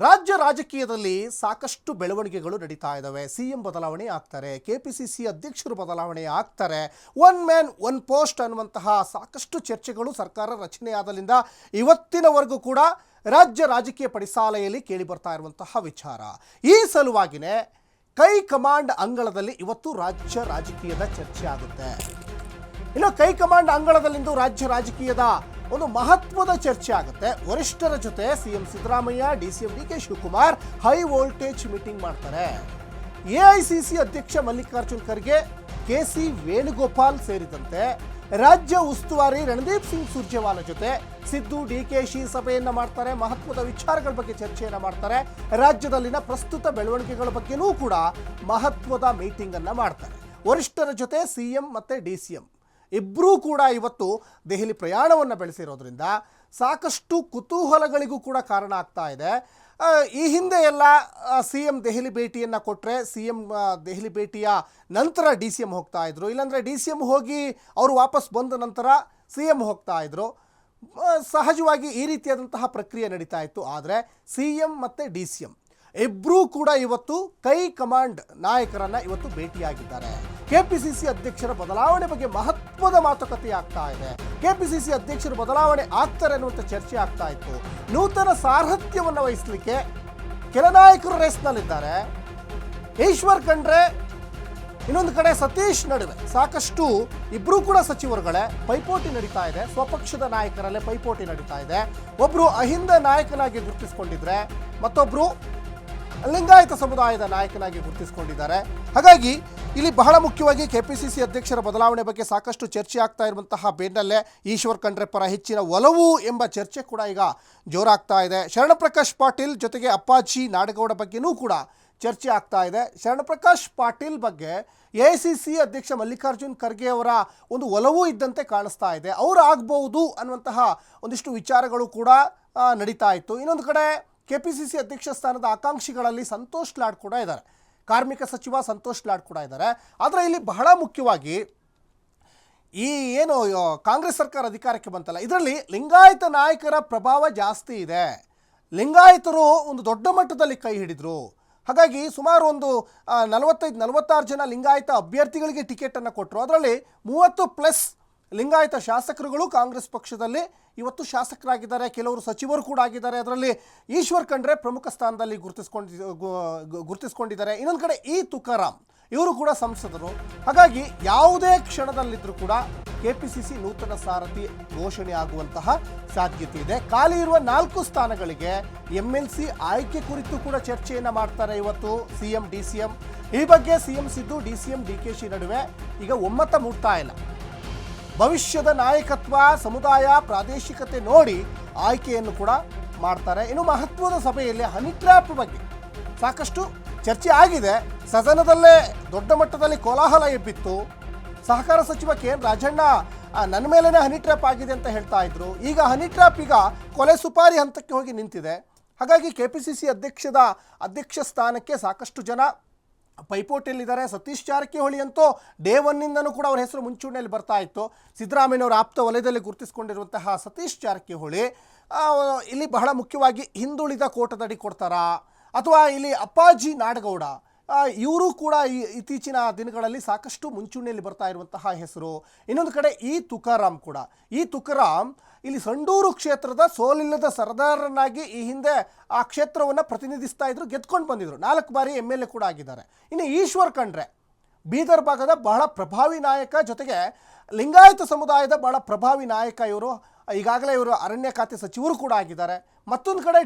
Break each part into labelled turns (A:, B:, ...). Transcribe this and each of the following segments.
A: ರಾಜ್ಯ ರಾಜಕೀಯದಲ್ಲಿ ಸಾಕಷ್ಟು ಬೆಳವಣಿಗೆಗಳು ನಡೀತಾ ಇದ್ದಾವೆ. ಸಿಎಂ ಬದಲಾವಣೆ ಆಗ್ತಾರೆ, ಕೆಪಿಸಿಸಿ ಅಧ್ಯಕ್ಷರು ಬದಲಾವಣೆ ಆಗ್ತಾರೆ, ಒನ್ ಮ್ಯಾನ್ ಒನ್ ಪೋಸ್ಟ್ ಅನ್ನುವಂತಹ ಸಾಕಷ್ಟು ಚರ್ಚೆಗಳು ಸರ್ಕಾರ ರಚನೆಯಾದಲ್ಲಿಂದ ಇವತ್ತಿನವರೆಗೂ ಕೂಡ ರಾಜ್ಯ ರಾಜಕೀಯ ಪಡಿಸಾಲೆಯಲ್ಲಿ ಕೇಳಿ ಬರ್ತಾ ಇರುವಂತಹ ವಿಚಾರ. ಈ ಸಲುವಾಗಿನೇ ಕೈ ಕಮಾಂಡ್ ಅಂಗಳದಲ್ಲಿ ಇವತ್ತು ರಾಜ್ಯ ರಾಜಕೀಯದ ಚರ್ಚೆ ಆಗುತ್ತೆ. ಇನ್ನು ಕೈ ಕಮಾಂಡ್ ಅಂಗಳದಲ್ಲಿಂದು ರಾಜ್ಯ ರಾಜಕೀಯದ ಒಂದು ಮಹತ್ವದ ಚರ್ಚೆ ಆಗುತ್ತೆ. ವರಿಷ್ಠರ ಜೊತೆ CM Siddaramaiah, DCM DK Shivakumar high voltage meeting ಮಾಡ್ತಾರೆ. ಎಐಸಿಸಿ ಅಧ್ಯಕ್ಷ ಮಲ್ಲಿಕಾರ್ಜುನ್ ಖರ್ಗೆ, ಕೆಸಿ ವೇಣುಗೋಪಾಲ್ ಸೇರಿದಂತೆ ರಾಜ್ಯ ಉಸ್ತುವಾರಿ ರಣದೀಪ್ ಸಿಂಗ್ ಸುರ್ಜೇವಾಲಾ ಜೊತೆ ಸಿದ್ದು ಡಿಕೆಶಿ ಸಭೆಯನ್ನ ಮಾಡ್ತಾರೆ. ಮಹತ್ವದ ವಿಚಾರಗಳ ಬಗ್ಗೆ ಚರ್ಚೆಯನ್ನ ಮಾಡ್ತಾರೆ. ರಾಜ್ಯದಲ್ಲಿನ ಪ್ರಸ್ತುತ ಬೆಳವಣಿಗೆಗಳ ಬಗ್ಗೆನೂ ಕೂಡ ಮಹತ್ವದ ಮೀಟಿಂಗ್ ಅನ್ನ ಮಾಡ್ತಾರೆ. ವರಿಷ್ಠರ ಜೊತೆ ಸಿಎಂ ಮತ್ತೆ ಡಿಸಿಎಂ ಇಬ್ಬರೂ ಕೂಡ ಇವತ್ತು ದೆಹಲಿ ಪ್ರಯಾಣವನ್ನು ಬೆಳೆಸಿರೋದ್ರಿಂದ ಸಾಕಷ್ಟು ಕುತೂಹಲಗಳಿಗೂ ಕೂಡ ಕಾರಣ ಆಗ್ತಾ ಇದೆ. ಈ ಹಿಂದೆ ಎಲ್ಲ ಸಿ ಎಂ ದೆಹಲಿ ಭೇಟಿಯನ್ನು ಕೊಟ್ಟರೆ ಸಿ ಎಂ ದೆಹಲಿ ಭೇಟಿಯ ನಂತರ ಡಿ ಸಿ ಎಂ ಹೋಗ್ತಾ ಇದ್ರು, ಇಲ್ಲಾಂದರೆ ಡಿ ಸಿ ಎಂ ಹೋಗಿ ಅವರು ವಾಪಸ್ ಬಂದ ನಂತರ ಸಿ ಎಂ ಹೋಗ್ತಾ ಇದ್ರು. ಸಹಜವಾಗಿ ಈ ರೀತಿಯಾದಂತಹ ಪ್ರಕ್ರಿಯೆ ನಡೀತಾ ಇತ್ತು. ಆದರೆ ಸಿ ಎಂ ಮತ್ತು ಡಿ ಸಿ ಎಂ ಇಬ್ಬರೂ ಕೂಡ ಇವತ್ತು ಕೈ ಕಮಾಂಡ್ ನಾಯಕರನ್ನು ಇವತ್ತು ಭೇಟಿಯಾಗಿದ್ದಾರೆ. ಕೆಪಿಸಿಸಿ ಅಧ್ಯಕ್ಷರ ಬದಲಾವಣೆ ಬಗ್ಗೆ ಮಹತ್ವದ ಮಾತುಕತೆ ಆಗ್ತಾ ಇದೆ. ಕೆಪಿಸಿಸಿ ಅಧ್ಯಕ್ಷರು ಬದಲಾವಣೆ ಆಗ್ತಾರೆ ಅನ್ನುವಂಥ ಚರ್ಚೆ ಆಗ್ತಾ ಇತ್ತು. ನೂತನ ಸಾರಥ್ಯವನ್ನು ವಹಿಸಲಿಕ್ಕೆ ಕೆಲ ನಾಯಕರು ರೇಸ್ನಲ್ಲಿದ್ದಾರೆ. ಈಶ್ವರ್ ಖಂಡ್ರೆ, ಇನ್ನೊಂದು ಕಡೆ ಸತೀಶ್ ನಡುವೆ ಸಾಕಷ್ಟು ಇಬ್ಬರೂ ಕೂಡ ಸಚಿವರುಗಳೇ ಪೈಪೋಟಿ ನಡೀತಾ ಇದೆ. ಸ್ವಪಕ್ಷದ ನಾಯಕರಲ್ಲೇ ಪೈಪೋಟಿ ನಡೀತಾ ಇದೆ. ಒಬ್ಬರು ಅಹಿಂದ ನಾಯಕನಾಗಿ ಗುರುತಿಸಿಕೊಂಡಿದ್ರೆ ಮತ್ತೊಬ್ಬರು ಲಿಂಗಾಯತ ಸಮುದಾಯದ ನಾಯಕನಾಗಿ ಗುರುತಿಸಿಕೊಂಡಿದ್ದಾರೆ. ಹಾಗಾಗಿ ಇಲ್ಲಿ ಬಹಳ ಮುಖ್ಯವಾಗಿ ಕೆಪಿಸಿಸಿ ಅಧ್ಯಕ್ಷರ ಬದಲಾವಣೆ ಬಗ್ಗೆ ಸಾಕಷ್ಟು ಚರ್ಚೆ ಆಗ್ತಾ ಇರುವಂತಹ ಬೆನ್ನಲ್ಲೇ ಈಶ್ವರ್ ಖಂಡ್ರೆ ಪರ ಹೆಚ್ಚಿನ ಒಲವು ಎಂಬ ಚರ್ಚೆ ಕೂಡ ಈಗ ಜೋರಾಗ್ತಾ ಇದೆ. ಶರಣಪ್ರಕಾಶ್ ಪಾಟೀಲ್ ಜೊತೆಗೆ ಅಪ್ಪಾಜಿ ನಾಡಗೌಡ ಬಗ್ಗೆನೂ ಕೂಡ ಚರ್ಚೆ ಆಗ್ತಾ ಇದೆ. ಶರಣಪ್ರಕಾಶ್ ಪಾಟೀಲ್ ಬಗ್ಗೆ ಎಐಸಿಸಿ ಅಧ್ಯಕ್ಷ ಮಲ್ಲಿಕಾರ್ಜುನ್ ಖರ್ಗೆ ಅವರ ಒಂದು ಒಲವು ಇದ್ದಂತೆ ಕಾಣಿಸ್ತಾ ಇದೆ. ಅವರು ಆಗ್ಬಹುದು ಅನ್ನುವಂತಹ ಒಂದಿಷ್ಟು ವಿಚಾರಗಳು ಕೂಡ ನಡೀತಾ ಇತ್ತು. ಇನ್ನೊಂದು ಕಡೆ ಕೆಪಿಸಿಸಿ ಅಧ್ಯಕ್ಷ ಸ್ಥಾನದ ಆಕಾಂಕ್ಷಿಗಳಲ್ಲಿ ಸಂತೋಷ್ ಲಾಡ್ ಕೂಡ ಇದ್ದಾರೆ. ಕಾರ್ಮಿಕ ಸಚಿವ ಸಂತೋಷ್ ಲಾಡ್ ಕೂಡ ಇದ್ದಾರೆ. ಆದರೆ ಇಲ್ಲಿ ಬಹಳ ಮುಖ್ಯವಾಗಿ ಈ ಏನು ಕಾಂಗ್ರೆಸ್ ಸರ್ಕಾರ ಅಧಿಕಾರಕ್ಕೆ ಬಂತಲ್ಲ, ಇದರಲ್ಲಿ ಲಿಂಗಾಯತ ನಾಯಕರ ಪ್ರಭಾವ ಜಾಸ್ತಿ ಇದೆ. ಲಿಂಗಾಯತರು ಒಂದು ದೊಡ್ಡ ಮಟ್ಟದಲ್ಲಿ ಕೈ ಹಿಡಿದ್ರು. ಹಾಗಾಗಿ ಸುಮಾರು ಒಂದು 45-46 ಜನ ಲಿಂಗಾಯತ ಅಭ್ಯರ್ಥಿಗಳಿಗೆ ಟಿಕೆಟನ್ನು ಕೊಟ್ಟರು. ಅದರಲ್ಲಿ 30+ ಲಿಂಗಾಯತ ಶಾಸಕರುಗಳು ಕಾಂಗ್ರೆಸ್ ಪಕ್ಷದಲ್ಲಿ ಇವತ್ತು ಶಾಸಕರಾಗಿದ್ದಾರೆ. ಕೆಲವರು ಸಚಿವರು ಕೂಡ ಆಗಿದ್ದಾರೆ. ಅದರಲ್ಲಿ ಈಶ್ವರ್ ಖಂಡ್ರೆ ಪ್ರಮುಖ ಸ್ಥಾನದಲ್ಲಿ ಗುರುತಿಸ್ಕೊಂಡಿದ್ದಾರೆ. ಇನ್ನೊಂದು ಕಡೆ ಈ ತುಕಾರಾಮ್ ಇವರು ಕೂಡ ಸಂಸದರು. ಹಾಗಾಗಿ ಯಾವುದೇ ಕ್ಷಣದಲ್ಲಿದ್ದರೂ ಕೂಡ ಕೆಪಿಸಿಸಿ ನೂತನ ಸಾರಥಿ ಘೋಷಣೆ ಆಗುವಂತಹ ಸಾಧ್ಯತೆ ಇದೆ. ಖಾಲಿ ಇರುವ 4 ಸ್ಥಾನಗಳಿಗೆ MLC ಆಯ್ಕೆ ಕುರಿತು ಕೂಡ ಚರ್ಚೆಯನ್ನು ಮಾಡ್ತಾರೆ ಇವತ್ತು ಸಿಎಂ ಡಿಸಿಎಂ. ಈ ಬಗ್ಗೆ ಸಿಎಂ ಸಿದ್ದು ಡಿಸಿಎಂ ಡಿಕೆಶಿ ನಡುವೆ ಈಗ ಒಮ್ಮತ ಮೂಡ್ತಾ ಇಲ್ಲ. ಭವಿಷ್ಯದ ನಾಯಕತ್ವ, ಸಮುದಾಯ, ಪ್ರಾದೇಶಿಕತೆ ನೋಡಿ ಆಯ್ಕೆಯನ್ನು ಕೂಡ ಮಾಡ್ತಾರೆ. ಇನ್ನು ಮಹತ್ವದ ಸಭೆಯಲ್ಲಿ ಹನಿ ಟ್ರ್ಯಾಪ್ ಬಗ್ಗೆ ಸಾಕಷ್ಟು ಚರ್ಚೆ ಆಗಿದೆ. ಸದನದಲ್ಲೇ ದೊಡ್ಡ ಮಟ್ಟದಲ್ಲಿ ಕೋಲಾಹಲ ಎಬ್ಬಿತ್ತು. ಸಹಕಾರ ಸಚಿವ KN ರಾಜಣ್ಣ ನನ್ನ ಮೇಲೇ ಹನಿ ಟ್ರ್ಯಾಪ್ ಆಗಿದೆ ಅಂತ ಹೇಳ್ತಾ ಇದ್ರು. ಈಗ ಹನಿ ಟ್ರ್ಯಾಪ್ ಈಗ ಕೊಲೆ ಸುಪಾರಿ ಹಂತಕ್ಕೆ ಹೋಗಿ ನಿಂತಿದೆ. ಹಾಗಾಗಿ ಕೆಪಿಸಿಸಿ ಅಧ್ಯಕ್ಷ ಸ್ಥಾನಕ್ಕೆ ಸಾಕಷ್ಟು ಜನ ಪೈಪೋಟಿಯಲ್ಲಿದ್ದಾರೆ. ಸತೀಶ್ ಜಾರಕಿಹೊಳಿ ಅಂತೂ ಡೇ 1ನಿಂದನೂ ಕೂಡ ಅವರ ಹೆಸರು ಮುಂಚೂಣಿಯಲ್ಲಿ ಬರ್ತಾ ಇತ್ತು. ಸಿದ್ದರಾಮಯ್ಯನವರ ಆಪ್ತ ವಲಯದಲ್ಲಿ ಗುರುತಿಸಿಕೊಂಡಿರುವಂತಹ ಸತೀಶ್ ಜಾರಕಿಹೊಳಿ ಇಲ್ಲಿ ಬಹಳ ಮುಖ್ಯವಾಗಿ ಹಿಂದುಳಿದ ಕೋಟದಡಿ ಕೊಡ್ತಾರಾ, ಅಥವಾ ಇಲ್ಲಿ ಅಪ್ಪಾಜಿ ನಾಡಗೌಡ ಇವರು ಕೂಡ ಇತ್ತೀಚಿನ ದಿನಗಳಲ್ಲಿ ಸಾಕಷ್ಟು ಮುಂಚೂಣಿಯಲ್ಲಿ ಬರ್ತಾ ಇರುವಂತಹ ಹೆಸರು. ಇನ್ನೊಂದು ಕಡೆ ಈ ತುಕಾರಾಮ್ ಇಲ್ಲಿ ಸಂಡೂರು ಕ್ಷೇತ್ರದ ಸೋಲಿಲ್ಲದ ಸರದಾರನಾಗಿ ಈ ಹಿಂದೆ ಆ ಕ್ಷೇತ್ರವನ್ನು ಪ್ರತಿನಿಧಿಸ್ತಾ ಇದ್ರು, ಗೆದ್ಕೊಂಡು ಬಂದಿದ್ರು. 4 ಬಾರಿ MLA ಕೂಡ ಆಗಿದ್ದಾರೆ. ಇನ್ನು ಈಶ್ವರ್ ಖಂಡ್ರೆ ಬೀದರ್ ಭಾಗದ ಬಹಳ ಪ್ರಭಾವಿ ನಾಯಕ, ಜೊತೆಗೆ ಲಿಂಗಾಯತ ಸಮುದಾಯದ ಬಹಳ ಪ್ರಭಾವಿ ನಾಯಕ. ಇವರು ಈಗಾಗಲೇ ಇವರು ಅರಣ್ಯ ಖಾತೆ ಸಚಿವರು ಕೂಡ ಆಗಿದ್ದಾರೆ. ಮತ್ತೊಂದು ಕಡೆ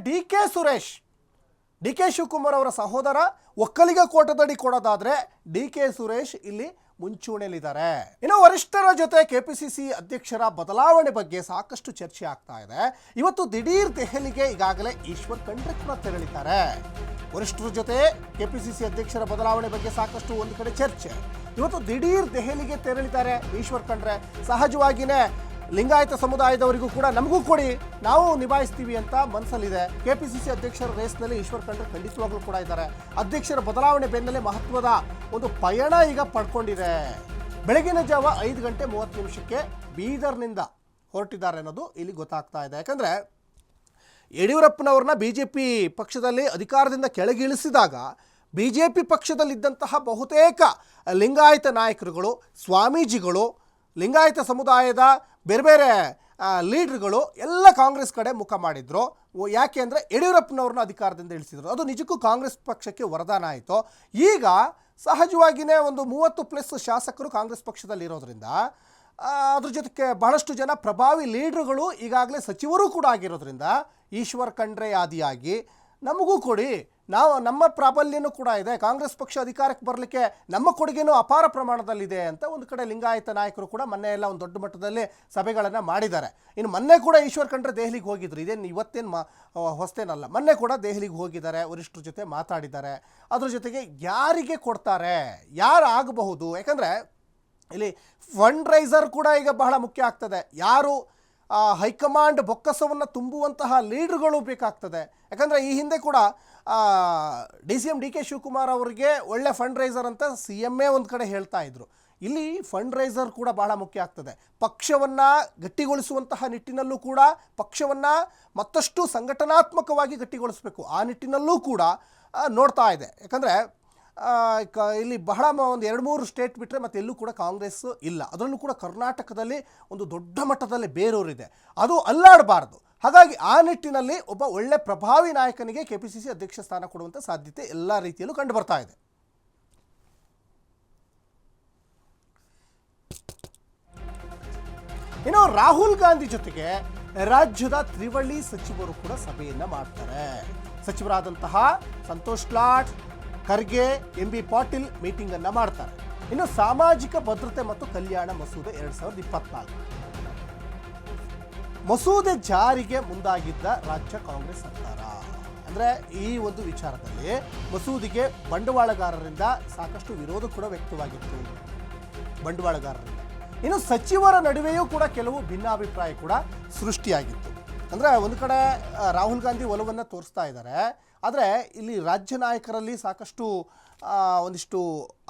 A: ಡಿಕೆ ಶಿವಕುಮಾರ್ ಅವರ ಸಹೋದರ, ಒಕ್ಕಲಿಗ ಕೋಟದಡಿ ಕೊಡೋದಾದ್ರೆ ಡಿಕೆ ಸುರೇಶ್ ಇಲ್ಲಿ ಮುಂಚೂಣಿಯಲ್ಲಿದ್ದಾರೆ. ಇನ್ನು ವರಿಷ್ಠರ ಜೊತೆ ಕೆಪಿಸಿಸಿ ಅಧ್ಯಕ್ಷರ ಬದಲಾವಣೆ ಬಗ್ಗೆ ಸಾಕಷ್ಟು ಚರ್ಚೆ ಆಗ್ತಾ ಇದೆ. ಇವತ್ತು ದಿಢೀರ್ ದೆಹಲಿಗೆ ಈಗಾಗಲೇ ಈಶ್ವರ್ ಖಂಡ್ರೆ ಕೂಡ ತೆರಳಿದ್ದಾರೆ. ವರಿಷ್ಠರ ಜೊತೆ ಕೆಪಿಸಿಸಿ ಅಧ್ಯಕ್ಷರ ಬದಲಾವಣೆ ಬಗ್ಗೆ ಸಾಕಷ್ಟು ಒಂದು ಕಡೆ ಚರ್ಚೆ. ಇವತ್ತು ದಿಢೀರ್ ದೆಹಲಿಗೆ ತೆರಳಿದ್ದಾರೆ ಈಶ್ವರ್ ಖಂಡ್ರೆ. ಸಹಜವಾಗಿಯೇ ಲಿಂಗಾಯತ ಸಮುದಾಯದವರಿಗೂ ಕೂಡ ನಮಗೂ ಕೊಡಿ, ನಾವು ನಿಭಾಯಿಸ್ತೀವಿ ಅಂತ ಮನಸ್ಸಲ್ಲಿದೆ. ಕೆಪಿಸಿಸಿ ಅಧ್ಯಕ್ಷರ ರೇಸ್ನಲ್ಲಿ ಈಶ್ವರ್ ಖಂಡ್ರೆ ಖಂಡಿತವಾಗ್ಲೂ ಕೂಡ ಇದ್ದಾರೆ. ಅಧ್ಯಕ್ಷರ ಬದಲಾವಣೆ ಬೆನ್ನಲ್ಲೇ ಮಹತ್ವದ ಒಂದು ಪಯಣ ಈಗ ಪಡ್ಕೊಂಡಿದೆ. ಬೆಳಗಿನ ಜಾವ 5:30 ಬೀದರ್ನಿಂದ ಹೊರಟಿದ್ದಾರೆ ಅನ್ನೋದು ಇಲ್ಲಿ ಗೊತ್ತಾಗ್ತಾ ಇದೆ. ಯಾಕಂದರೆ ಯಡಿಯೂರಪ್ಪನವ್ರನ್ನ BJP ಪಕ್ಷದಲ್ಲಿ ಅಧಿಕಾರದಿಂದ ಕೆಳಗಿಳಿಸಿದಾಗ BJP ಪಕ್ಷದಲ್ಲಿದ್ದಂತಹ ಬಹುತೇಕ ಲಿಂಗಾಯತ ನಾಯಕರುಗಳು, ಸ್ವಾಮೀಜಿಗಳು, ಲಿಂಗಾಯತ ಸಮುದಾಯದ ಬೇರೆ ಬೇರೆ ಲೀಡ್ರುಗಳು ಎಲ್ಲ ಕಾಂಗ್ರೆಸ್ ಕಡೆ ಮುಖ ಮಾಡಿದ್ರು. ಯಾಕೆ ಅಂದರೆ ಯಡಿಯೂರಪ್ಪನವ್ರನ್ನ ಅಧಿಕಾರದಿಂದ ಇಳಿಸಿದ್ರು. ಅದು ನಿಜಕ್ಕೂ ಕಾಂಗ್ರೆಸ್ ಪಕ್ಷಕ್ಕೆ ವರದಾನ ಆಯಿತು. ಈಗ ಸಹಜವಾಗಿಯೇ ಒಂದು 30+ ಶಾಸಕರು ಕಾಂಗ್ರೆಸ್ ಪಕ್ಷದಲ್ಲಿರೋದ್ರಿಂದ ಅದ್ರ ಜೊತೆಗೆ ಬಹಳಷ್ಟು ಜನ ಪ್ರಭಾವಿ ಲೀಡ್ರುಗಳು ಈಗಾಗಲೇ ಸಚಿವರು ಕೂಡ ಆಗಿರೋದ್ರಿಂದ ಈಶ್ವರ್ ಖಂಡ್ರೆ ಆದಿಯಾಗಿ ನಮಗೂ ಕೊಡಿ, ನಮ್ಮ ಪ್ರಾಬಲ್ಯನೂ ಕೂಡ ಇದೆ, ಕಾಂಗ್ರೆಸ್ ಪಕ್ಷ ಅಧಿಕಾರಕ್ಕೆ ಬರಲಿಕ್ಕೆ ನಮ್ಮ ಕೊಡುಗೆನೂ ಅಪಾರ ಪ್ರಮಾಣದಲ್ಲಿದೆ ಅಂತ ಒಂದು ಕಡೆ ಲಿಂಗಾಯತ ನಾಯಕರು ಕೂಡ ಮೊನ್ನೆ ಎಲ್ಲ ಒಂದು ದೊಡ್ಡ ಮಟ್ಟದಲ್ಲಿ ಸಭೆಗಳನ್ನು ಮಾಡಿದ್ದಾರೆ. ಇನ್ನು ಮೊನ್ನೆ ಕೂಡ ಈಶ್ವರ್ ಖಂಡ್ರೆ ದೆಹಲಿಗೆ ಹೋಗಿದ್ರು. ಇದೇನು ಇವತ್ತೇನು ಹೊಸತೇನಲ್ಲ, ಮೊನ್ನೆ ಕೂಡ ದೆಹಲಿಗೆ ಹೋಗಿದ್ದಾರೆ, ವರಿಷ್ಠರ ಜೊತೆ ಮಾತಾಡಿದ್ದಾರೆ. ಅದ್ರ ಜೊತೆಗೆ ಯಾರಿಗೆ ಕೊಡ್ತಾರೆ, ಯಾರು ಆಗಬಹುದು, ಯಾಕಂದರೆ ಇಲ್ಲಿ ಫಂಡ್ ರೈಸರ್ ಕೂಡ ಈಗ ಬಹಳ ಮುಖ್ಯ ಆಗ್ತದೆ. ಯಾರು ಹೈಕಮಾಂಡ್ ಬೊಕ್ಕಸವನ್ನು ತುಂಬುವಂತಹ ಲೀಡ್ರುಗಳು ಬೇಕಾಗ್ತದೆ. ಯಾಕಂದರೆ ಈ ಹಿಂದೆ ಕೂಡ DCM DK ಶಿವಕುಮಾರ್ ಅವರಿಗೆ ಒಳ್ಳೆ ಫಂಡ್ ರೈಸರ್ ಅಂತ CM ಒಂದು ಕಡೆ ಹೇಳ್ತಾ ಇದ್ರು. ಇಲ್ಲಿ ಫಂಡ್ ರೈಸರ್ ಕೂಡ ಬಹಳ ಮುಖ್ಯ ಆಗ್ತದೆ. ಪಕ್ಷವನ್ನು ಗಟ್ಟಿಗೊಳಿಸುವಂತಹ ನಿಟ್ಟಿನಲ್ಲೂ ಕೂಡ ಪಕ್ಷವನ್ನು ಮತ್ತಷ್ಟು ಸಂಘಟನಾತ್ಮಕವಾಗಿ ಗಟ್ಟಿಗೊಳಿಸಬೇಕು, ಆ ನಿಟ್ಟಿನಲ್ಲೂ ಕೂಡ ನೋಡ್ತಾ ಇದೆ. ಯಾಕಂದರೆ ಇಲ್ಲಿ ಬಹಳ ಒಂದು 2-3 ಸ್ಟೇಟ್ ಬಿಟ್ಟರೆ ಮತ್ತೆ ಎಲ್ಲೂ ಕೂಡ ಕಾಂಗ್ರೆಸ್ ಇಲ್ಲ. ಅದರಲ್ಲೂ ಕೂಡ ಕರ್ನಾಟಕದಲ್ಲಿ ಒಂದು ದೊಡ್ಡ ಮಟ್ಟದಲ್ಲಿ ಬೇರೂರಿದೆ, ಅದು ಅಲ್ಲಾಡಬಾರ್ದು. ಹಾಗಾಗಿ ಆ ನಿಟ್ಟಿನಲ್ಲಿ ಒಬ್ಬ ಒಳ್ಳೆ ಪ್ರಭಾವಿ ನಾಯಕನಿಗೆ KPCC ಅಧ್ಯಕ್ಷ ಸ್ಥಾನ ಕೊಡುವಂಥ ಸಾಧ್ಯತೆ ಎಲ್ಲ ರೀತಿಯಲ್ಲೂ ಕಂಡು ಬರ್ತಾ ಇದೆ. ಇನ್ನು ರಾಹುಲ್ ಗಾಂಧಿ ಜೊತೆಗೆ ರಾಜ್ಯದ ತ್ರಿವಳಿ ಸಚಿವರು ಕೂಡ ಸಭೆಯನ್ನ ಮಾಡ್ತಾರೆ. ಸಚಿವರಾದಂತಹ ಸಂತೋಷ್ ಲಾಡ್, ಖರ್ಗೆ, MB ಪಾಟೀಲ್ ಮೀಟಿಂಗ್ ಅನ್ನ ಮಾಡ್ತಾರೆ. ಇನ್ನು ಸಾಮಾಜಿಕ ಭದ್ರತೆ ಮತ್ತು ಕಲ್ಯಾಣ ಮಸೂದೆ 2024 ಮಸೂದೆ ಜಾರಿಗೆ ಮುಂದಾಗಿದ್ದ ರಾಜ್ಯ ಕಾಂಗ್ರೆಸ್ ಸರ್ಕಾರ. ಅಂದರೆ ಈ ಒಂದು ವಿಚಾರದಲ್ಲಿ ಮಸೂದೆಗೆ ಬಂಡವಾಳಗಾರರಿಂದ ಸಾಕಷ್ಟು ವಿರೋಧ ಕೂಡ ವ್ಯಕ್ತವಾಗಿತ್ತು, ಬಂಡವಾಳಗಾರರಿಂದ. ಇನ್ನು ಸಚಿವರ ನಡುವೆಯೂ ಕೂಡ ಕೆಲವು ಭಿನ್ನಾಭಿಪ್ರಾಯ ಕೂಡ ಸೃಷ್ಟಿಯಾಗಿತ್ತು. ಅಂದರೆ ಒಂದು ಕಡೆ ರಾಹುಲ್ ಗಾಂಧಿ ಒಲವನ್ನು ತೋರಿಸ್ತಾ ಇದ್ದಾರೆ, ಆದರೆ ಇಲ್ಲಿ ರಾಜ್ಯ ನಾಯಕರಲ್ಲಿ ಸಾಕಷ್ಟು ಒಂದಿಷ್ಟು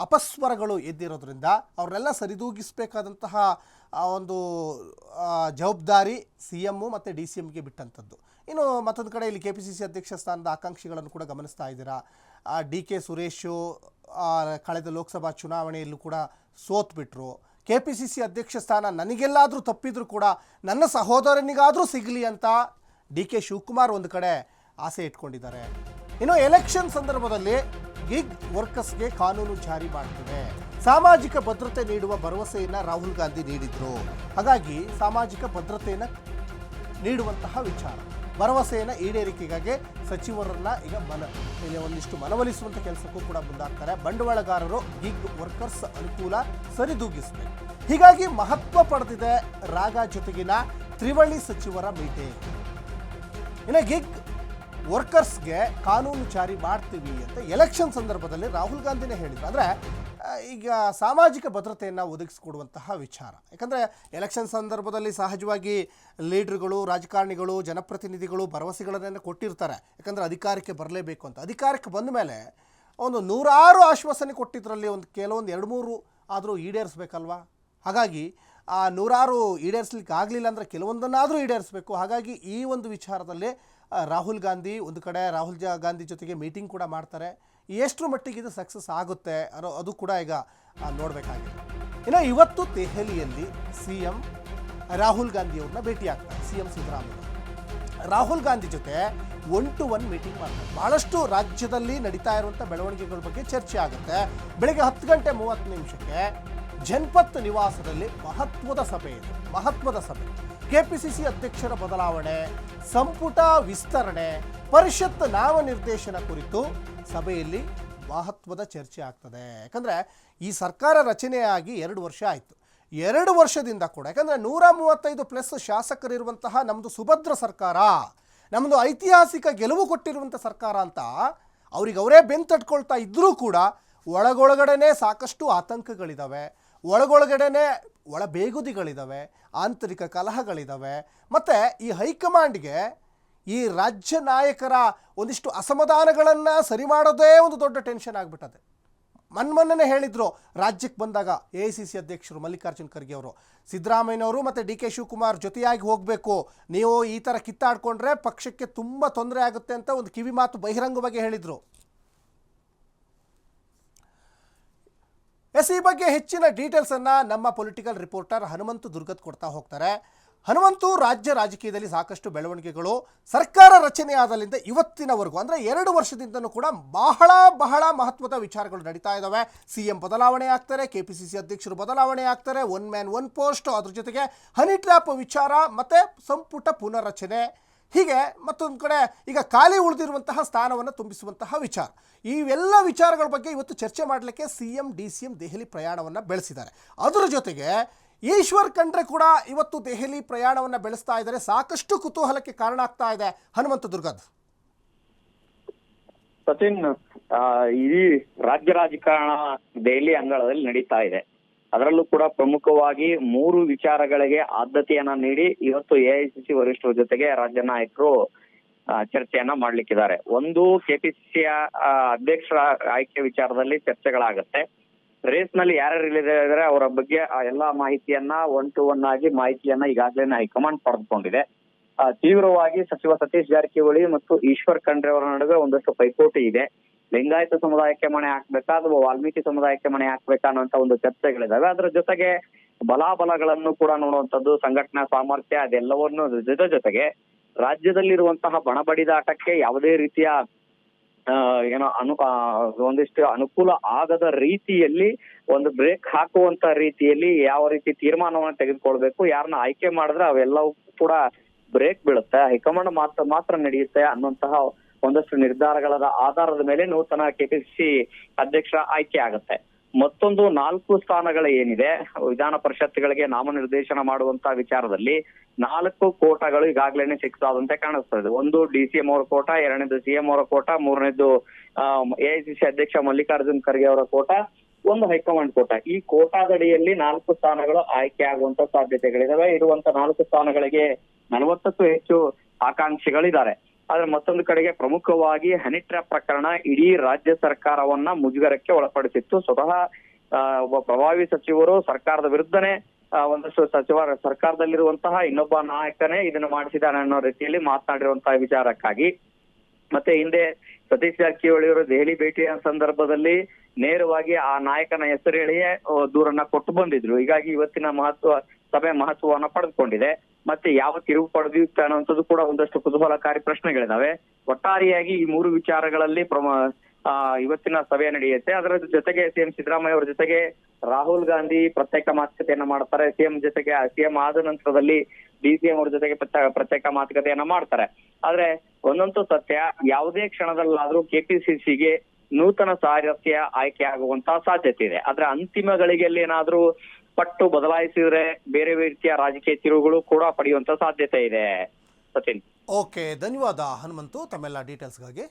A: ಅಪಸ್ವರಗಳು ಎದ್ದಿರೋದ್ರಿಂದ ಅವ್ರನ್ನೆಲ್ಲ ಸರಿದೂಗಿಸಬೇಕಾದಂತಹ ಒಂದು ಜವಾಬ್ದಾರಿ CM ಮತ್ತು DCMಗೆ ಬಿಟ್ಟಂಥದ್ದು. ಇನ್ನು ಮತ್ತೊಂದು ಕಡೆ ಇಲ್ಲಿ KPCC ಅಧ್ಯಕ್ಷ ಸ್ಥಾನದ ಆಕಾಂಕ್ಷಿಗಳನ್ನು ಕೂಡ ಗಮನಿಸ್ತಾ ಇದ್ದೀರಾ. DK ಸುರೇಶು ಕಳೆದ ಲೋಕಸಭಾ ಚುನಾವಣೆಯಲ್ಲೂ ಕೂಡ ಸೋತ್ಬಿಟ್ರು. KPCC ಅಧ್ಯಕ್ಷ ಸ್ಥಾನ ನನಗೆಲ್ಲಾದರೂ ತಪ್ಪಿದ್ರು ಕೂಡ ನನ್ನ ಸಹೋದರನಿಗಾದರೂ ಸಿಗಲಿ ಅಂತ DK ಶಿವಕುಮಾರ್ ಒಂದು ಕಡೆ ಆಸೆ ಇಟ್ಕೊಂಡಿದ್ದಾರೆ. ಇನ್ನು ಎಲೆಕ್ಷನ್ ಸಂದರ್ಭದಲ್ಲಿ ಗಿಗ್ ವರ್ಕರ್ಸ್ಗೆ ಕಾನೂನು ಜಾರಿ ಮಾಡ್ತಿದೆ, ಸಾಮಾಜಿಕ ಭದ್ರತೆ ನೀಡುವ ಭರವಸೆಯನ್ನು ರಾಹುಲ್ ಗಾಂಧಿ ನೀಡಿದ್ರು. ಹಾಗಾಗಿ ಸಾಮಾಜಿಕ ಭದ್ರತೆಯನ್ನು ನೀಡುವಂತಹ ವಿಚಾರ, ಭರವಸೆಯನ್ನು ಈಡೇರಿಕೆಗಾಗಿ ಸಚಿವರನ್ನ ಈಗ ಇಲ್ಲಿ ಒಂದಿಷ್ಟು ಮನವೊಲಿಸುವಂಥ ಕೆಲಸಕ್ಕೂ ಕೂಡ ಮುಂದಾಗ್ತಾರೆ. ಬಂಡವಾಳಗಾರರು ಗಿಗ್ ವರ್ಕರ್ಸ್ ಅನುಕೂಲ ಸರಿದೂಗಿಸಬೇಕು. ಹೀಗಾಗಿ ಮಹತ್ವ ಪಡೆದಿದೆ ರಾಗ ಜೊತೆಗಿನ ತ್ರಿವಳಿ ಸಚಿವರ ಮೀಟಿಂಗ್. ಇನ್ನು ಗಿಗ್ ವರ್ಕರ್ಸ್ಗೆ ಕಾನೂನು ಜಾರಿ ಮಾಡ್ತೀವಿ ಅಂತ ಎಲೆಕ್ಷನ್ ಸಂದರ್ಭದಲ್ಲಿ ರಾಹುಲ್ ಗಾಂಧಿನೇ ಹೇಳಿದ್ರು. ಅಂದರೆ ಈಗ ಸಾಮಾಜಿಕ ಭದ್ರತೆಯನ್ನು ಒದಗಿಸಿಕೊಡುವಂತಹ ವಿಚಾರ. ಯಾಕಂದರೆ ಎಲೆಕ್ಷನ್ ಸಂದರ್ಭದಲ್ಲಿ ಸಹಜವಾಗಿ ಲೀಡ್ರುಗಳು, ರಾಜಕಾರಣಿಗಳು, ಜನಪ್ರತಿನಿಧಿಗಳು ಭರವಸೆಗಳನ್ನು ಕೊಟ್ಟಿರ್ತಾರೆ. ಯಾಕಂದರೆ ಅಧಿಕಾರಕ್ಕೆ ಬರಲೇಬೇಕು ಅಂತ. ಅಧಿಕಾರಕ್ಕೆ ಬಂದ ಮೇಲೆ ಒಂದು 100 ಆಶ್ವಾಸನೆ ಕೊಟ್ಟಿದ್ದರಲ್ಲಿ ಒಂದು ಕೆಲವೊಂದು 2-3 ಆದರೂ ಈಡೇರಿಸಬೇಕಲ್ವಾ. ಹಾಗಾಗಿ ಆ 100 ಈಡೇರಿಸಲಿಕ್ಕೆ ಆಗಲಿಲ್ಲ ಅಂದರೆ ಕೆಲವೊಂದನ್ನಾದರೂ ಈಡೇರಿಸಬೇಕು. ಹಾಗಾಗಿ ಈ ಒಂದು ವಿಚಾರದಲ್ಲಿ ರಾಹುಲ್ ಗಾಂಧಿ ಒಂದು ಕಡೆ ರಾಹುಲ್ ಗಾಂಧಿ ಜೊತೆಗೆ ಮೀಟಿಂಗ್ ಕೂಡ ಮಾಡ್ತಾರೆ. ಎಷ್ಟರ ಮಟ್ಟಿಗೆ ಇದು ಸಕ್ಸಸ್ ಆಗುತ್ತೆ ಅದು ಕೂಡ ಈಗ ನೋಡಬೇಕಾಗಿದೆ. ಇನ್ನು ಇವತ್ತು ದೆಹಲಿಯಲ್ಲಿ CM ರಾಹುಲ್ ಗಾಂಧಿಯವ್ರನ್ನ ಭೇಟಿಯಾಗ್ತಾರೆ. CM ಸಿದ್ದರಾಮಯ್ಯ ರಾಹುಲ್ ಗಾಂಧಿ ಜೊತೆ 1-to-1 ಮೀಟಿಂಗ್ ಮಾಡ್ತಾರೆ. ಭಾಳಷ್ಟು ರಾಜ್ಯದಲ್ಲಿ ನಡೀತಾ ಇರುವಂಥ ಬೆಳವಣಿಗೆಗಳ ಬಗ್ಗೆ ಚರ್ಚೆ ಆಗುತ್ತೆ. ಬೆಳಗ್ಗೆ 10:30 ಜನಪತ್ ನಿವಾಸದಲ್ಲಿ ಮಹತ್ವದ ಸಭೆ ಇದೆ, ಮಹತ್ವದ ಸಭೆ. KPCC ಅಧ್ಯಕ್ಷರ ಬದಲಾವಣೆ, ಸಂಪುಟ ವಿಸ್ತರಣೆ, ಪರಿಷತ್ ನಾಮನಿರ್ದೇಶನ ಕುರಿತು ಸಭೆಯಲ್ಲಿ ಮಹತ್ವದ ಚರ್ಚೆ ಆಗ್ತದೆ. ಯಾಕಂದರೆ ಈ ಸರ್ಕಾರ ರಚನೆಯಾಗಿ 2 ವರ್ಷ ಆಯಿತು. 2 ವರ್ಷದಿಂದ ಕೂಡ ಯಾಕಂದರೆ 135+ ಶಾಸಕರಿರುವಂತಹ ನಮ್ಮದು ಸುಭದ್ರ ಸರ್ಕಾರ, ನಮ್ಮದು ಐತಿಹಾಸಿಕ ಗೆಲುವು ಕೊಟ್ಟಿರುವಂಥ ಸರ್ಕಾರ ಅಂತ ಅವರೇ ಬೆನ್ನು ತಟ್ಕೊಳ್ತಾ ಇದ್ದರೂ ಕೂಡ ಒಳಗೊಳಗಡೆನೇ ಸಾಕಷ್ಟು ಆತಂಕಗಳಿದ್ದಾವೆ, ಒಳಗೊಳಗಡೆನೇ ಒಳಬೇಗುದಿಗಳಿದ್ದಾವೆ, ಆಂತರಿಕ ಕಲಹಗಳಿದ್ದಾವೆ. ಮತ್ತು ಈ ಹೈಕಮಾಂಡ್ಗೆ ಈ ರಾಜ್ಯ ನಾಯಕರ ಒಂದಿಷ್ಟು ಅಸಮಾಧಾನಗಳನ್ನು ಸರಿ ಮಾಡೋದೇ ಒಂದು ದೊಡ್ಡ ಟೆನ್ಷನ್ ಆಗಿಬಿಟ್ಟದೆ. ಮೊನ್ನೆ ಹೇಳಿದ್ರು ರಾಜ್ಯಕ್ಕೆ ಬಂದಾಗ AICC ಅಧ್ಯಕ್ಷರು ಮಲ್ಲಿಕಾರ್ಜುನ್ ಖರ್ಗೆ ಅವರು, ಸಿದ್ದರಾಮಯ್ಯನವರು ಮತ್ತು DK ಶಿವಕುಮಾರ್ ಜೊತೆಯಾಗಿ ಹೋಗಬೇಕು, ನೀವು ಈ ಥರ ಕಿತ್ತಾಡ್ಕೊಂಡ್ರೆ ಪಕ್ಷಕ್ಕೆ ತುಂಬ ತೊಂದರೆ ಆಗುತ್ತೆ ಅಂತ ಒಂದು ಕಿವಿ ಮಾತು ಬಹಿರಂಗವಾಗಿ ಹೇಳಿದರು. ಈ ಬಗ್ಗೆ ಹೆಚ್ಚಿನ ಡೀಟೇಲ್ಸನ್ನು ನಮ್ಮ ಪೊಲಿಟಿಕಲ್ ರಿಪೋರ್ಟರ್ ಹನುಮಂತು ದುರ್ಗದ್ ಕೊಡ್ತಾ ಹೋಗ್ತಾರೆ. ಹನುಮಂತು, ರಾಜ್ಯ ರಾಜಕೀಯದಲ್ಲಿ ಸಾಕಷ್ಟು ಬೆಳವಣಿಗೆಗಳು ಸರ್ಕಾರ ರಚನೆಯಾದಲ್ಲಿಂದ ಇವತ್ತಿನವರೆಗೂ ಅಂದರೆ 2 ವರ್ಷದಿಂದನೂ ಕೂಡ ಬಹಳ ಮಹತ್ವದ ವಿಚಾರಗಳು ನಡೀತಾ ಇದ್ದಾವೆ. CM ಬದಲಾವಣೆ ಆಗ್ತಾರೆ, KPCC ಅಧ್ಯಕ್ಷರು ಬದಲಾವಣೆ ಆಗ್ತಾರೆ, 1 man 1 post, ಅದ್ರ ಜೊತೆಗೆ ಹನಿ ಟ್ರ್ಯಾಪ್ ವಿಚಾರ ಮತ್ತು ಸಂಪುಟ ಪುನರ್ರಚನೆ, ಹೀಗೆ ಮತ್ತೊಂದು ಕಡೆ ಈಗ ಖಾಲಿ ಉಳಿದಿರುವಂತಹ ಸ್ಥಾನವನ್ನು ತುಂಬಿಸುವಂತಹ ವಿಚಾರ. ಇವೆಲ್ಲ ವಿಚಾರಗಳ ಬಗ್ಗೆ ಇವತ್ತು ಚರ್ಚೆ ಮಾಡಲಿಕ್ಕೆ CM DCM ದೆಹಲಿ ಪ್ರಯಾಣವನ್ನು ಬೆಳೆಸಿದ್ದಾರೆ. ಅದರ ಜೊತೆಗೆ ಈಶ್ವರ್ ಖಂಡ್ರೆ ಕೂಡ ಇವತ್ತು ದೆಹಲಿ ಪ್ರಯಾಣವನ್ನು ಬೆಳೆಸ್ತಾ ಇದ್ದಾರೆ. ಸಾಕಷ್ಟು ಕುತೂಹಲಕ್ಕೆ ಕಾರಣ ಆಗ್ತಾ ಇದೆ. ಹನುಮಂತ ದುರ್ಗದ್.
B: ಸಚಿನ್, ಇಡೀ ರಾಜ್ಯ ರಾಜಕಾರಣ ದೆಹಲಿ ಅಂಗಳದಲ್ಲಿ ನಡೀತಾ ಇದೆ. ಅದರಲ್ಲೂ ಕೂಡ ಪ್ರಮುಖವಾಗಿ 3 ವಿಚಾರಗಳಿಗೆ ಆದ್ಯತೆಯನ್ನ ನೀಡಿ ಇವತ್ತು AICC ವರಿಷ್ಠರ ಜೊತೆಗೆ ರಾಜ್ಯ ನಾಯಕರು ಚರ್ಚೆಯನ್ನ ಮಾಡ್ಲಿಕ್ಕಿದ್ದಾರೆ. ಒಂದು, KPCC ಅಧ್ಯಕ್ಷರ ಆಯ್ಕೆ ವಿಚಾರದಲ್ಲಿ ಚರ್ಚೆಗಳಾಗತ್ತೆ. ರೇಸ್ ನಲ್ಲಿ ಯಾರ್ಯಾರು ಇಳಿದಿದ್ದಾರೆ ಅವರ ಬಗ್ಗೆ ಎಲ್ಲಾ ಮಾಹಿತಿಯನ್ನ 1 to 1 ಆಗಿ ಮಾಹಿತಿಯನ್ನ ಈಗಾಗಲೇ ಹೈಕಮಾಂಡ್ ಪಡೆದುಕೊಂಡಿದೆ. ತೀವ್ರವಾಗಿ ಸಚಿವ ಸತೀಶ್ ಜಾರಕಿಹೊಳಿ ಮತ್ತು ಈಶ್ವರ್ ಖಂಡ್ರೆ ಅವರ ನಡುವೆ ಒಂದಷ್ಟು ಪೈಪೋಟಿ ಇದೆ. ಲಿಂಗಾಯತ ಸಮುದಾಯಕ್ಕೆ ಮಣೆ ಹಾಕ್ಬೇಕಾ ಅಥವಾ ವಾಲ್ಮೀಕಿ ಸಮುದಾಯಕ್ಕೆ ಮಣೆ ಹಾಕ್ಬೇಕಾ ಅನ್ನೋಂತ ಒಂದು ಚರ್ಚೆಗಳಿದಾವೆ. ಅದರ ಜೊತೆಗೆ ಬಲಾಬಲಗಳನ್ನು ಕೂಡ ನೋಡುವಂತದ್ದು, ಸಂಘಟನಾ ಸಾಮರ್ಥ್ಯ, ಅದೆಲ್ಲವನ್ನು ಜೊತೆಗೆ ರಾಜ್ಯದಲ್ಲಿರುವಂತಹ ಬಣಬಡಿದಾಟಕ್ಕೆ ಯಾವುದೇ ರೀತಿಯ ಒಂದಿಷ್ಟು ಅನುಕೂಲ ಆಗದ ರೀತಿಯಲ್ಲಿ ಒಂದು ಬ್ರೇಕ್ ಹಾಕುವಂತ ರೀತಿಯಲ್ಲಿ ಯಾವ ರೀತಿ ತೀರ್ಮಾನವನ್ನ ತೆಗೆದುಕೊಳ್ಬೇಕು, ಯಾರನ್ನ ಆಯ್ಕೆ ಮಾಡಿದ್ರೆ ಅವೆಲ್ಲವೂ ಕೂಡ ಬ್ರೇಕ್ ಬೀಳುತ್ತೆ, ಹೈಕಮಾಂಡ್ ಮಾತ್ರ ನಡೆಯುತ್ತೆ ಅನ್ನುವಂತಹ ಒಂದಷ್ಟು ನಿರ್ಧಾರಗಳ ಆಧಾರದ ಮೇಲೆ ನೂತನ KPCC ಅಧ್ಯಕ್ಷರ ಆಯ್ಕೆ ಆಗುತ್ತೆ. ಮತ್ತೊಂದು 4 ಸ್ಥಾನಗಳ ಏನಿದೆ ವಿಧಾನ ಪರಿಷತ್ಗಳಿಗೆ ನಾಮನಿರ್ದೇಶನ ಮಾಡುವಂತಹ ವಿಚಾರದಲ್ಲಿ 4 ಕೋಟಾಗಳು ಈಗಾಗಲೇ ಫಿಕ್ಸ್ ಆದಂತೆ ಕಾಣಿಸ್ತದೆ. ಒಂದು DCM ಅವರ ಕೋಟ, 2ನೇದು CM ಅವರ ಕೋಟ, 3ನೇದು AICC ಅಧ್ಯಕ್ಷ ಮಲ್ಲಿಕಾರ್ಜುನ್ ಖರ್ಗೆ ಅವರ ಕೋಟ, ಒಂದು ಹೈಕಮಾಂಡ್ ಕೋಟ. ಈ ಕೋಟಾದಡಿಯಲ್ಲಿ 4 ಸ್ಥಾನಗಳು ಆಯ್ಕೆ ಆಗುವಂತ ಸಾಧ್ಯತೆಗಳಿದಾವೆ. ಇರುವಂತ 4 ಸ್ಥಾನಗಳಿಗೆ 40ಕ್ಕೂ ಹೆಚ್ಚು ಆಕಾಂಕ್ಷಿಗಳಿದ್ದಾರೆ. ಆದ್ರೆ ಮತ್ತೊಂದು ಕಡೆಗೆ ಪ್ರಮುಖವಾಗಿ ಹನಿ ಟ್ರ್ಯಾಪ್ ಪ್ರಕರಣ ಇಡೀ ರಾಜ್ಯ ಸರ್ಕಾರವನ್ನ ಮುಜುಗರಕ್ಕೆ ಒಳಪಡಿಸಿತ್ತು. ಸ್ವತಃ ಒಬ್ಬ ಪ್ರಭಾವಿ ಸಚಿವರು ಸರ್ಕಾರದ ವಿರುದ್ಧನೇ ಒಂದಷ್ಟು ಸರ್ಕಾರದಲ್ಲಿರುವಂತಹ ಇನ್ನೊಬ್ಬ ನಾಯಕನೇ ಇದನ್ನು ಮಾಡಿಸಿದಾನೆ ಅನ್ನೋ ರೀತಿಯಲ್ಲಿ ಮಾತನಾಡಿರುವಂತಹ ವಿಚಾರಕ್ಕಾಗಿ ಮತ್ತೆ ಹಿಂದೆ ಸತೀಶ್ ಜಾರಕಿಹೊಳಿ ಅವರು ದೆಹಲಿ ಭೇಟಿಯ ಸಂದರ್ಭದಲ್ಲಿ ನೇರವಾಗಿ ಆ ನಾಯಕನ ಹೆಸರು ಹೇಳಿಯೇ ದೂರನ್ನ ಕೊಟ್ಟು ಬಂದಿದ್ರು. ಹೀಗಾಗಿ ಇವತ್ತಿನ ಸಭೆ ಮಹತ್ವವನ್ನ ಪಡೆದುಕೊಂಡಿದೆ. ಮತ್ತೆ ಯಾವ ತಿರುವು ಪಡೆದಿರುತ್ತೆ ಅನ್ನುವಂಥದ್ದು ಕೂಡ ಒಂದಷ್ಟು ಕುತೂಹಲಕಾರಿ ಪ್ರಶ್ನೆಗಳಿದಾವೆ. ಒಟ್ಟಾರೆಯಾಗಿ ಈ 3 ವಿಚಾರಗಳಲ್ಲಿ ಇವತ್ತಿನ ಸಭೆ ನಡೆಯುತ್ತೆ. ಅದರ ಜೊತೆಗೆ CM ಸಿದ್ದರಾಮಯ್ಯ ಅವರ ಜೊತೆಗೆ ರಾಹುಲ್ ಗಾಂಧಿ ಪ್ರತ್ಯೇಕ ಮಾತುಕತೆಯನ್ನ ಮಾಡ್ತಾರೆ. CM ಆದ ನಂತರದಲ್ಲಿ DCM ಅವ್ರ ಜೊತೆಗೆ ಪ್ರತ್ಯೇಕ ಮಾತುಕತೆಯನ್ನ ಮಾಡ್ತಾರೆ. ಆದ್ರೆ ಒಂದಂತೂ ಸತ್ಯ, ಯಾವುದೇ ಕ್ಷಣದಲ್ಲಾದ್ರೂ KPCCಗೆ ನೂತನ ಸಾರಥ್ಯ ಆಯ್ಕೆ ಆಗುವಂತಹ ಸಾಧ್ಯತೆ ಇದೆ. ಆದ್ರೆ ಅಂತಿಮ ಗಳಿಗೆಯಲ್ಲಿ ಏನಾದ್ರೂ ಪಟ್ಟು ಬದಲಾಯಿಸಿದ್ರೆ ಬೇರೆ ರೀತಿಯ ರಾಜಕೀಯ ತಿರುವುಗಳು ಕೂಡ ಪಡೆಯುವಂತ ಸಾಧ್ಯತೆ ಇದೆ. ಸಚಿನ್.
A: ಓಕೆ, ಧನ್ಯವಾದ ಹನುಮಂತು ತಮ್ಮೆಲ್ಲ ಡೀಟೇಲ್ಸ್ಗಾಗಿ.